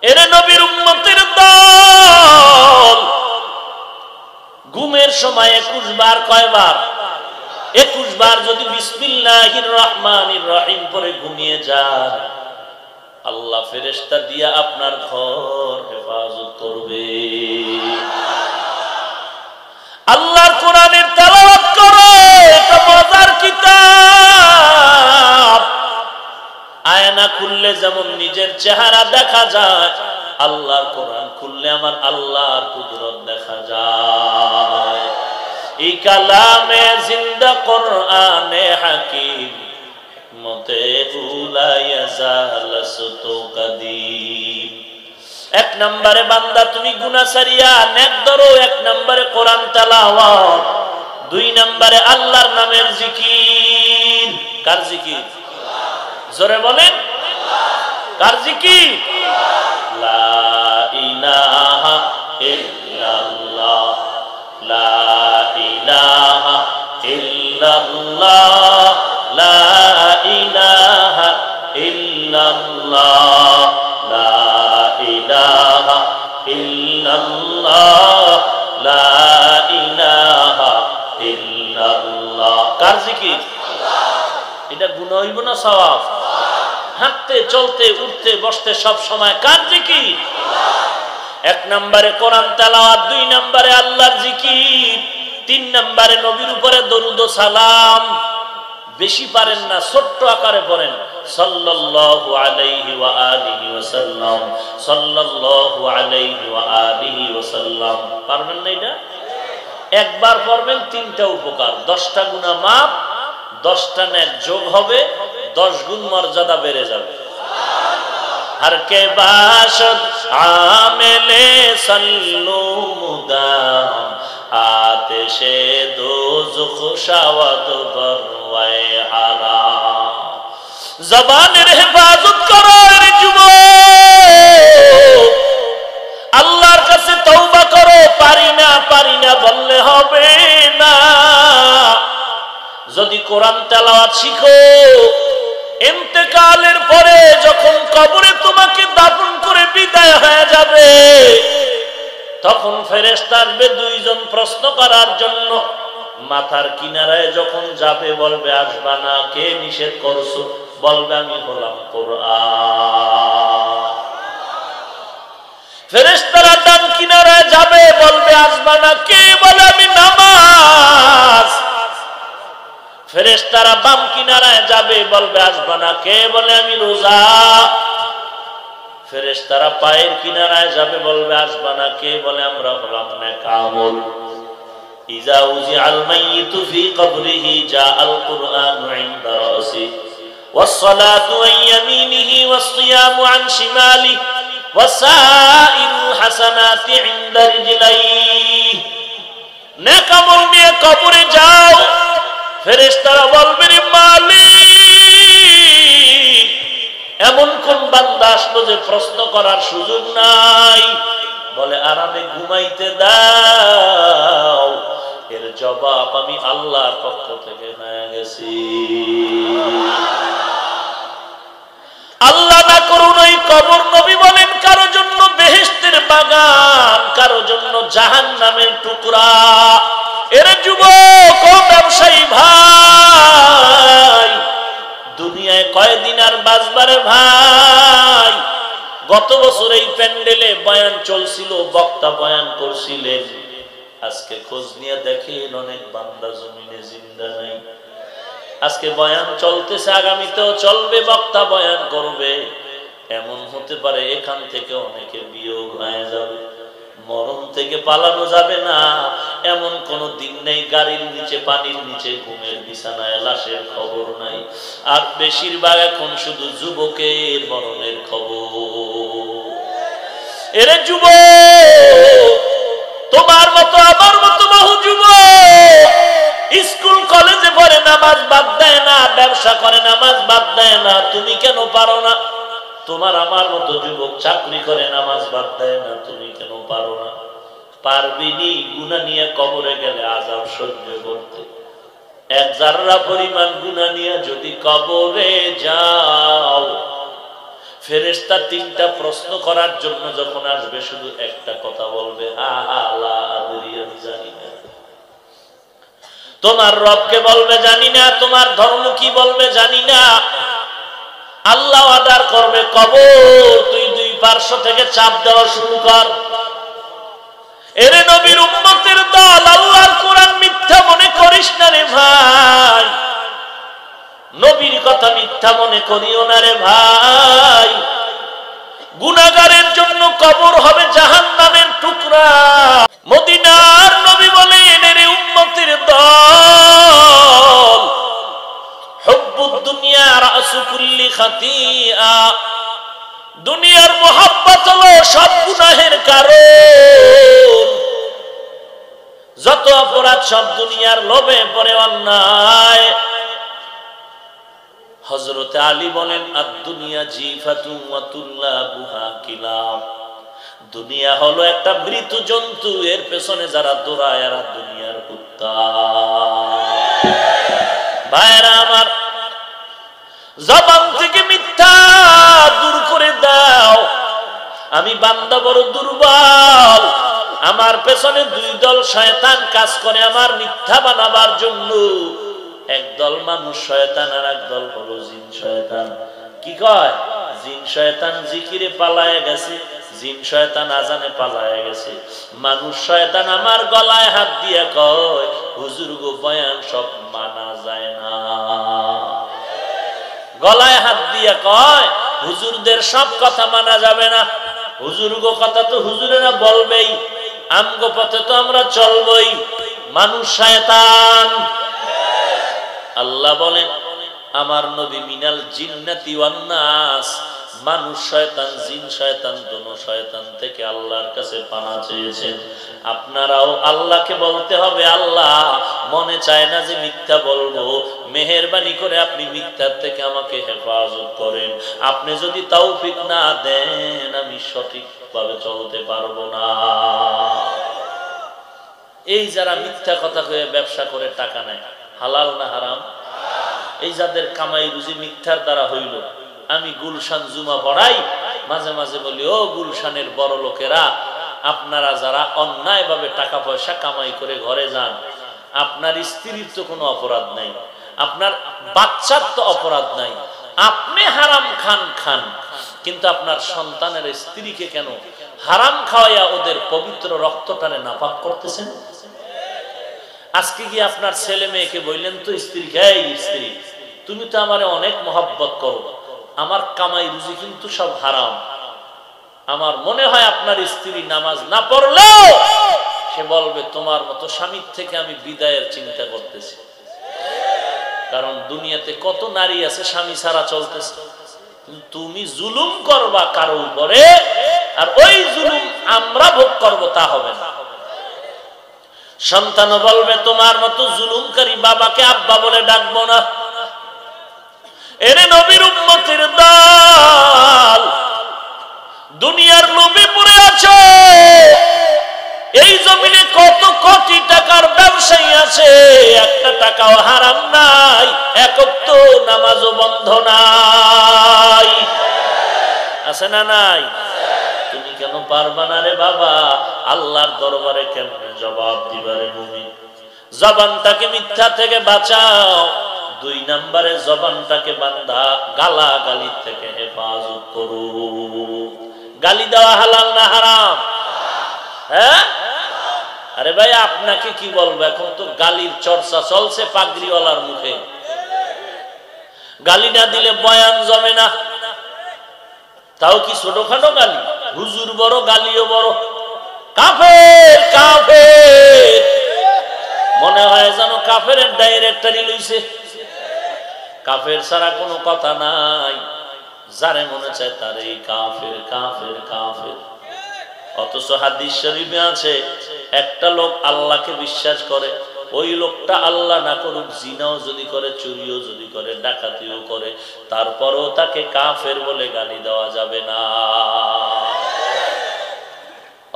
এরে নবীর উম্মতের দল, ঘুমের সময় 21 বার, কয়বার? 21 বার যদি বিসমিল্লাহির রহমানির রহিম পরে ঘুমিয়ে যান, আল্লাহ ফেরেশতা দিয়া আপনার ঘর হেফাজত করবে। আল্লাহর কোরআনের তেলাওয়াত করো, এটা মজার কিতাব। আয়না খুললে যেমন নিজের চেহারা দেখা যায়, আল্লাহর কোরআন খুললে আমার আল্লাহর কুদরত দেখা যায়। এই কালামে জিন্দা কোরআনে হাকিম মতে উলা ইয়াজাল সুতু কাদিম। এক নম্বরে বান্দা তুমি গুনাহ সারিয়া নেক ধরো, এক নম্বরে কোরআন তেলাওয়াত, দুই নম্বরে আল্লাহর নামের জিকির। কার জিকির? জোরে বলেন, কার জিকির? লা ইলাহা ইল্লাল্লাহ, লা ইলাহা ইল্লাল্লাহ, লা ইলাহা ইল্লাল্লাহ, লা ইলাহা ইল্লাল্লাহ, লা ইলাহা ইল্লাল্লাহ। কার জিকির? এটা গুনাহ হইব না সওয়াব? হাঁটতে চলতে উঠতে বসতে সব সময় কার জিকির? এক নম্বরে কোরআন তেলাওয়াত, দুই নম্বরে আল্লাহর জিকির, তিন নম্বরে নবীর উপরে দরুদ ও সালাম। বেশি পারেন না, ছোট্ট আকারে পড়েন, সাল্লাল্লাহু আলাইহি ওয়া আলিহি ওয়াসাল্লাম, সাল্লাল্লাহু আলাইহি ওয়া আলিহি ওয়াসাল্লাম। পারবেন না এটা? একবার পড়বেন, তিনটা উপকার, 10টা গুনাহ মাফ, 10টা নেক যোগ হবে, 10 গুণ মর্যাদা বেড়ে যাবে। हर के बाशद आमिले सल्लू मुदाम आतिशे दोज़ख शावद बरवाए हराम। ज़बानेर हेफाजत करो रे যুবক, আল্লাহর কাছে তওবা করো। পারি না বললে হবে না। যদি কোরআন তেলাওয়াত শিখো, ইন্তেকালের পরে যখন কবরে তোমাকে দাফন করে বিদায় হয়ে যাবে, তখন ফেরেশতা আসবে 2 জন প্রশ্ন করার জন্য। মাথার কিনারায় যখন যাবে বলবে আসবা না, কে নিষেধ করছো? বলবে আমি হলাম কোরআন। ফেরেশতারা ডান কিনারায় যাবে, বলবে আসবা না, কে? বলে আমি নামাজ। ফেরেশতারা বাম কিনারায় যাবে, বলবে আসবা না, কে? বলে আমি রোজা। ফেরেশতারা পায়ের কিনারায় যাবে, বলবে আসবা না, কে? বলে আমরা হলাম নেক আমল। ইজা উজিআল মাইয়িতু ফি কবরিহি জাআল কুরআনু ইনদা রাসি ওয়াস সালাতু আন ইয়ামিনিহি ওয়াস সিয়ামু আন শিমালিহি ওয়াসাইরুল হাসানাতি ইনদা রিজলাইহি। নেক আমল নিয়ে কবরে যাও, ফেরেশতারা বলবে রে মালিক, এমন কোন বান্দা আসলো যে প্রশ্ন করার সুযোগ নাই? বলে আরামে ঘুমাইতে দাও। এর জবাব আমি আল্লাহর পক্ষ থেকে হয়ে গেছি। আল্লাহ না করুন ওই কবর, নবী বলেন কারো জন্য বেহেশতের বাগান, কারো জন্য জাহান্নামের টুকরা। এর যুবক ও ব্যবসায়ী ভাই, দুনিয়ায় কয়দিন আর বাঁচবারে ভাই? গত বছর এই প্যান্ডেলে বয়ান চলছিল, বক্তা বয়ান করছিলেন। আজকে খোঁজ নিয়ে দেখেন অনেক বান্দা জমিনে জিন্দা নাই। আজকে বয়ান চলতেছে, আগামীতেও চলবে, বক্তা বয়ান করবে। এমন হতে পারে এখান থেকে অনেকে বিয়োগ হয়ে যাবে। মরণ থেকে পালানো যাবে না, এমন কোন দিন নেই গাড়ির নিচে, পানির নিচে, ঘুমের বিছানায় লাশের খবর নাই। আর বেশিরভাগ এখন শুধু যুবকের মরণের খবর। এরে যুবক, তোমার মতো আমার মতো বহু যুবক স্কুল কলেজে পড়ে, নামাজ বাদ দেয় না, ব্যবসা করে, নামাজ বাদ দেয় না। তুমি কেন পারো না? তোমার আমার মতো যুবক চাকরি করে, নামাজ বাদ দেয় না, তুমি কেন পারো না? পারবিনি গুনাহ নিয়ে কবরে গেলে আযাব সহ্য করতে। এক জাররা পরিমাণ গুনাহ নিয়ে যদি কবরে যাও, ফেরেশতা তিনটা প্রশ্ন করার জন্য যখন আসবে শুধু একটা কথা বলবে, হা হা লা আদরি, আমি জানি না। তোমার রবকে বলবে জানি না, তোমার ধর্ম কি বলবে জানি না। আল্লাহ আদার করবে, কবর তুই দুই পার্শ্ব থেকে চাপ দেওয়া শুরু কর। এরে নবীর উম্মতের দল, আল্লাহর কোরআন মিথ্যা মনে করিস না রে ভাই, নবীর কথা মিথ্যা মনে করিও না রে ভাই। গুনাহগারের জন্য কবর হবে জাহান্নামের টুকরা। মদিনার নবী বলেন, এরে উম্মতের দল, হুব্বুদ দুনিয়া রাসু কুল্লি খাতিয়া, দুনিয়ার মোহাব্বত হলো সব গুনাহের কারণ। যত অপরাধ সব দুনিয়ার লোভে পড়ে, অন্যায়। হযরতে আলী বলেন, আদ-দুনিয়া জিফাতুন ওয়া তুল্লাবুহা কিলাব, দুনিয়া হলো একটা মৃত জন্তু, এর পেছনে যারা দৌড়ায় এরা দুনিয়ার কুত্তা। ভাইরা আমার, জবান থেকে মিথ্যা দূর করে দাও। আমি বান্দা বড় দুর্বল, আমার পেছনে দুই দল শয়তান কাজ করে আমার মিথ্যা বানাবার জন্য। একদল মানুষ শয়তান আর একদল হলো জিন শয়তান। কি কয়? জিন শয়তান জিকিরে পালায় গেছে, জিন শয়তান আজানে পালায় গেছে। মানুষ শয়তান আমার গলায় হাত দিয়ে কয়, হুজুর গো বয়ান সব মানা যায় না। গলায় হাত দিয়ে কয়, হুজুরদের সব কথা মানা যাবে না। হুজুর গো কথা তো হুজুরেরা বলবেই, আমগো পথে তো আমরা চলবই। মানুষ শয়তান। আল্লাহ বলেন, আমার নবী মিনাল জিন্নাতি ওয়ান নাস, মানুষ শয়তান জিন শয়তান দোনো শয়তান থেকে আল্লাহর কাছে পানা চেয়েছেন। আপনারাও আল্লাহকে বলতে হবে, আল্লাহ মনে চায় না যে মিথ্যা বলবো, মেহেরবানি করে আপনি মিথ্যার থেকে আমাকে হেফাজত করেন। আপনি যদি তৌফিক না দেন আমি সঠিকভাবে চলতে পারবো না। এই যারা মিথ্যা কথা কয়ে ব্যবসা করে টাকা নেয়, হালাল না হারাম? এই যাদের কামাই রুজি মিথ্যার দ্বারা হইল। আমি গুলশান জুমা পড়াই, মাঝে মাঝে বলি, ও গুলশানের বড় লোকেরা, আপনারা যারা অন্যায় ভাবে টাকা পয়সা কামাই করে ঘরে যান, আপনার স্ত্রীর তো কোনো অপরাধ নাই, আপনার বাচ্চার তো অপরাধ নাই, আপনি হারাম খান, কিন্তু আপনার সন্তানের স্ত্রীকে কেন হারাম খাওয়াইয়া ওদের পবিত্র রক্ত টানে নাপাক করতেছেন? আজকে কি আপনার ছেলে মেয়েকে বললেন তো স্ত্রীকে, এই স্ত্রী তুমি তো আমারে অনেক মহব্বত করো, আমার কামাই রুজি কিন্তু সব হারাম। আমার মনে হয় আপনার স্ত্রী নামাজ না পড়লেও সে বলবে, তোমার মতো স্বামীর থেকে আমি বিদায়ের চিন্তা করতেছি। কারণ দুনিয়াতে কত নারী আছে স্বামী ছাড়া চলতেছে। তুমি জুলুম করবা কারো উপরে, আর ওই জুলুম আমরা ভোগ করব, তা হবে না। সন্তান বলবে, তোমার মতো জুলুমকারী বাবাকে আব্বা বলে ডাকবো না। এরে নবীর উম্মতের দল, দুনিয়ার লোভে পড়ে আছো। এই জমিনে কত কোটি টাকার ব্যবসায়ী আছে, একটা টাকাও হারাম নাই, এক ওয়াক্ত নামাজও বন্ধ নাই। আছে না নাই? তুমি কেন পারবা না রে বাবা? আল্লাহর দরবারে কেমনে জবাব দিবারে মুমিন? জবানটাকে মিথ্যা থেকে বাঁচাও। 2 নম্বরে জবানটাকে বান্দা গালাগালি থেকে হেফাজত করো। গালি দেওয়া হালাল না হারাম? হ্যাঁ? আরে ভাই আপনাকে কি বলবো, এখন তো গালির চর্চা চলছে পাগড়িওয়ালার মুখে। গালি না দিলে বয়ান জমে না। তাও কি ছোটখাটো গালি? হুজুর বড়, গালিও বড়। কাফের কাফের, মনে হয় যেন কাফের ডাইরেক্টরি লইছে। কাফের ছাড়া কোনো কথা নাই, যারে মনে চায় তারে কাফের কাফের কাফের। অথচ হাদিস শরীফে আছে, একটা লোক আল্লাহকে বিশ্বাস করে, ওই লোকটা আল্লাহ না করুক জিনাও যদি করে, চুরিও যদি করে, ডাকাতিও করে, তারপরেও তাকে কাফের বলে গালি দেওয়া যাবে না।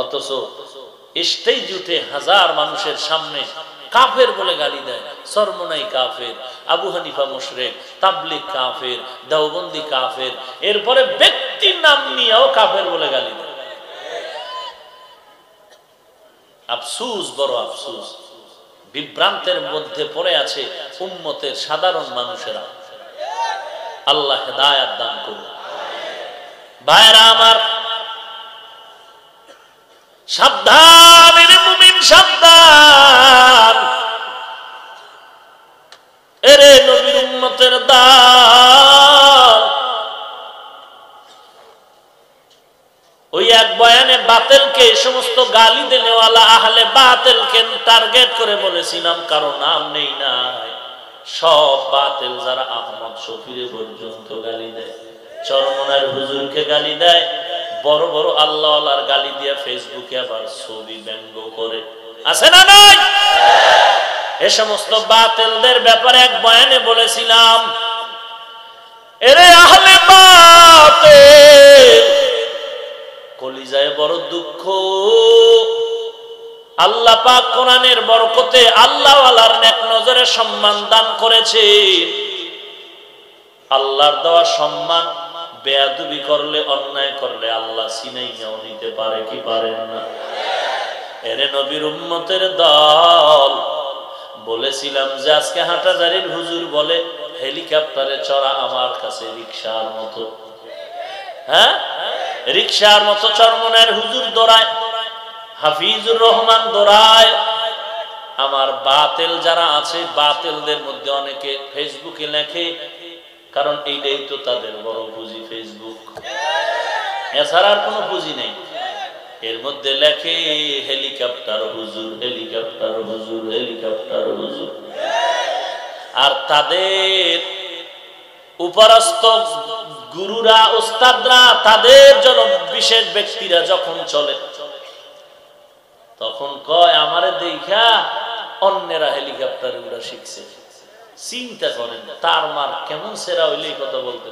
অথচ স্টেজ উঠে হাজার মানুষের সামনে কাফের বলে গালি দেয়। চরমনাই কাফের, আবু হানিফা মুশরিক, তাবলিগ কাফের, দেওবন্দি কাফের, এরপরে ব্যক্তির নাম নিয়েও কাফের বলে গালি দেয়। আফসোস, বড় আফসোস। বিভ্রান্তের মধ্যে পড়ে আছে উম্মতের সাধারণ মানুষেরা। আল্লাহ হেদায়েত দান করুন। ভাইরা আমার, সাবধান রে মুমিন, সাবধান। এরে নবীর উম্মতের দল, ওই এক বয়ানে বাতিলকে, সমস্ত গালি দেনেওয়ালা আহলে বাতিলকে টার্গেট করে বলেছিলাম, কারো নাম নেই নাই। সব বাতিল যারা আহমদ শফিরে পর্যন্ত গালি দেয়, চরমনার হুজুরকে গালি দেয়, বড় বড় আল্লাহওয়ালার গালি দিয়ে ফেসবুকে আবার ছবি ব্যঙ্গ করে, আছে না নাই? এ সমস্ত বাতিলদের ব্যাপারে এক বয়ানে বলেছিলাম, এরে আহলে বাতিল, কলিজায় বড় দুঃখ। আল্লাহ পাক কোরআনের বরকতে আল্লাহওয়ালার নেক নজরে সম্মান দান করেছে। আল্লাহর দেওয়া সম্মান বেয়াদবি করলে, অন্যায় করলে আল্লাহ ছিনাইয়াও নিতে পারে কি পারেন না? এরে নবীর উম্মতের দল, বলেছিলাম যে আজকে হাটাজারির হুজুর বলে হেলিকপ্টারে চড়া আমার কাছে রিকশার মতো। হ্যাঁ, রিকশার মতো চরমনের হুজুর দৌড়ায়, হাফিজুর রহমান দৌড়ায়। আমার বাতিল যারা আছে, বাতিলদের মধ্যে অনেকে ফেসবুকে লেখে, কারণ এইটাই তো তাদের বড় পুঁজি, ফেসবুক, এছাড়া আর কোনো পুঁজি নেই। এর মধ্যে লেখে হেলিকপ্টার হুজুর, হেলিকপ্টার হুজুর, হেলিকপ্টার হুজুর। আর তাদের উপরস্থ গুরুরা, উস্তাদরা, তাদের জন্য বিশেষ ব্যক্তিরা যখন চলে, তখন কয় আমারে দেখা অন্যেরা হেলিকপ্টার উড়া শিখছে। চিন্তা করেন, তার মার কেমন সেরা হইলে কথা বলতে